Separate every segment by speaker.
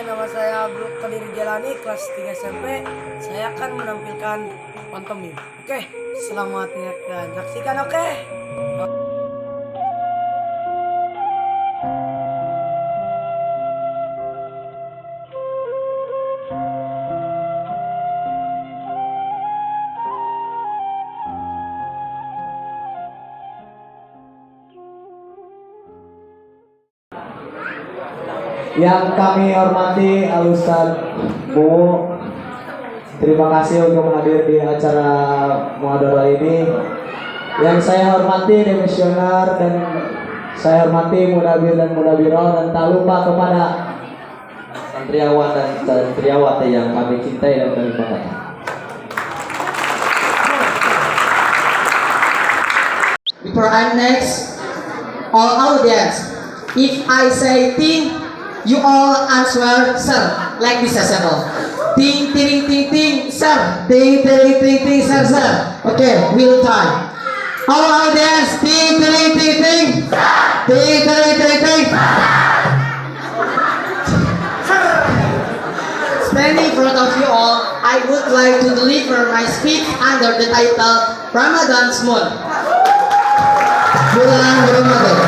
Speaker 1: nama saya Abdul Qadir Jalani, kelas 3 SMP. Saya akan menampilkan pantomim. Oke, selamat menyaksikan. Oke.
Speaker 2: Yang kami hormati Al-Ustaz Bu, terima kasih untuk hadir di acara muhadharah ini. Yang saya hormati demisioner dan saya hormati mudabir dan mudabirah, dan tak lupa kepada santriawan dan santriawati yang kami cintai dan kami banggakan.
Speaker 3: Before I'm next, all audience, if I say ting, you all answer sir, like this as well. Ting ting ting ting sir, ting ting ting ting sir sir. Okay, we'll try. All audience, ting ting ting ting, ting ting ting ting. Standing in front of you all, I would like to deliver my speech under the title Ramadan's Moon. Bulan Ramadan.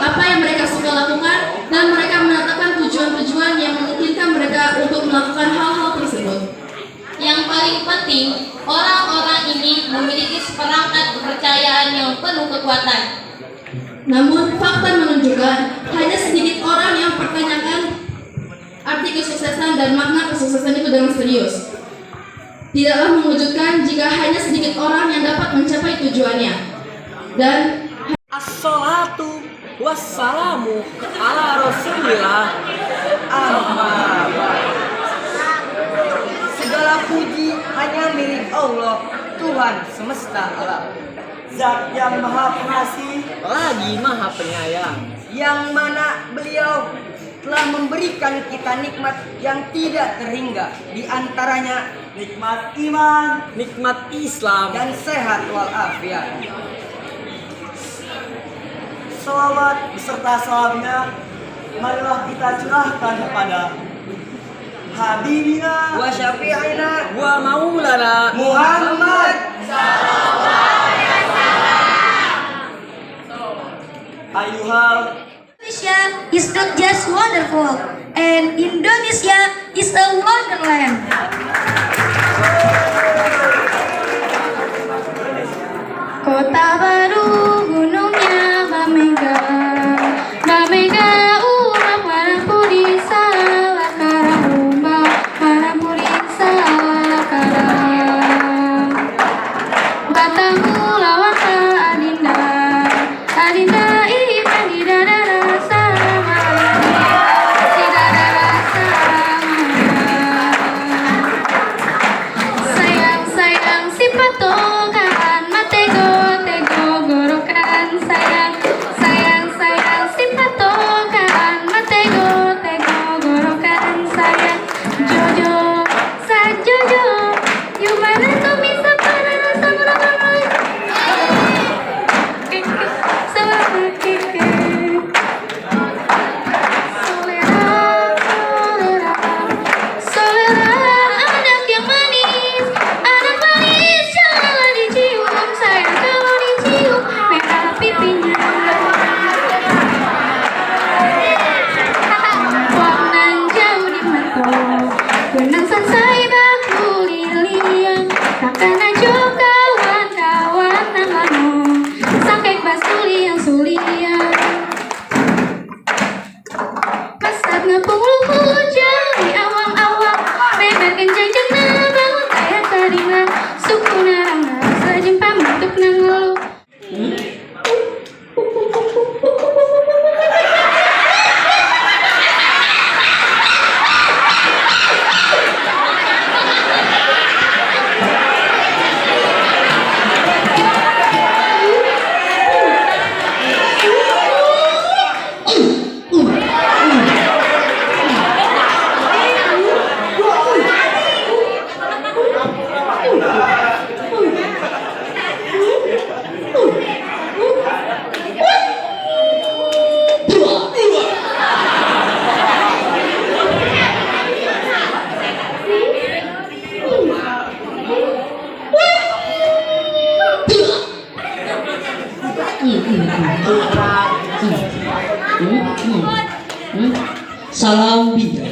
Speaker 4: Apa yang mereka suka lakukan, dan mereka menetapkan tujuan-tujuan yang memungkinkan mereka untuk melakukan hal-hal tersebut. Yang paling penting, orang-orang ini memiliki seperangkat kepercayaan yang penuh kekuatan. Namun fakta menunjukkan hanya sedikit orang yang mempertanyakan arti kesuksesan dan makna kesuksesan itu dengan serius. Tidaklah mengejutkan jika hanya sedikit orang yang dapat mencapai tujuannya. Dan
Speaker 1: Assalatu wassalamu ala Rasulillah. Segala puji hanya milik Allah, Tuhan semesta alam. Zat yang maha pengasih lagi maha penyayang, yang mana beliau telah memberikan kita nikmat yang tidak terhingga, di antaranya nikmat iman, nikmat Islam, dan sehat walafiat. Salawat beserta salamnya marilah kita curahkan kepada Habibina wa Syafi'ina wa Maulana Muhammad Ayuhal.
Speaker 5: Indonesia is not just wonderful, and Indonesia is a wonderland. Kota baru gunungnya Bamega, Bamega urang Marapuri Salakara Umba, Marapuri Salakara. Batamu lawan ka Adinda, Adinda iman di dadara sama, di dadara sama. Sayang sayang si patokan matego tego gorokan.
Speaker 3: Salam bija.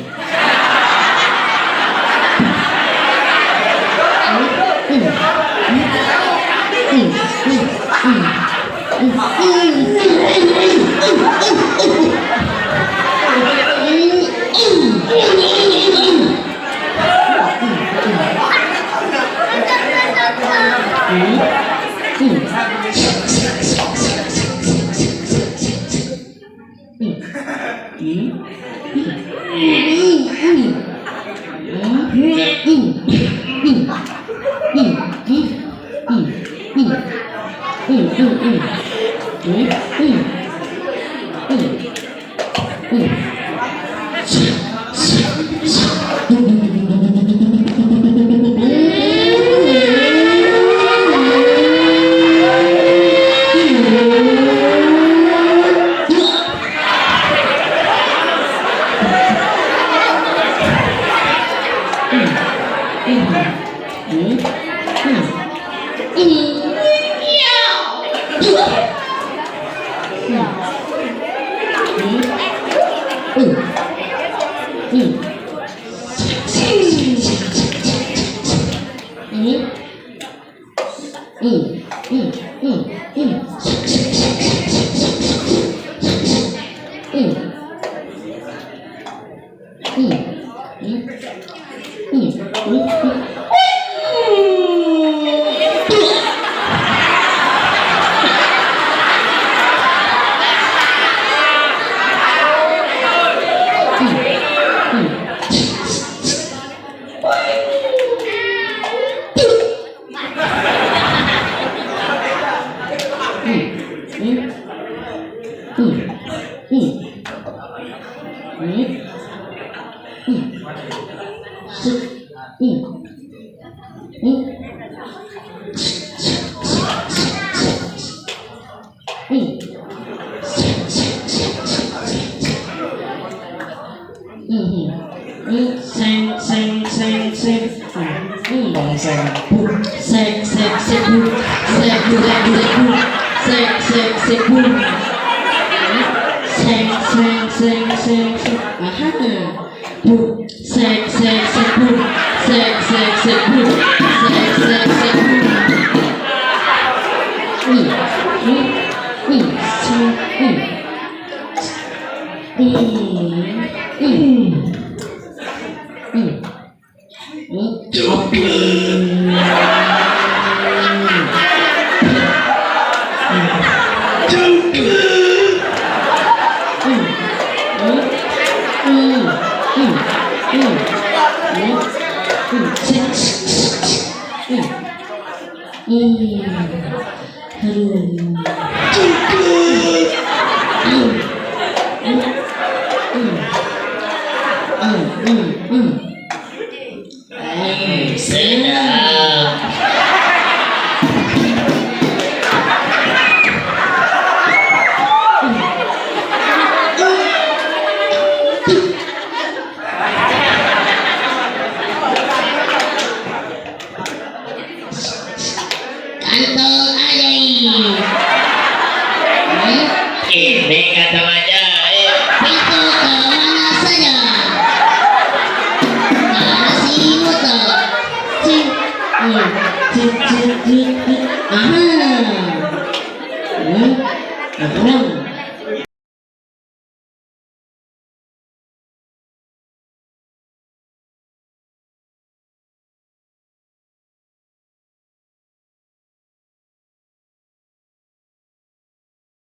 Speaker 6: Ini kata aja,
Speaker 7: Itu kemana saja? Nasi motor. Cing, cing, cing, cing, cing. Aha. Kurang.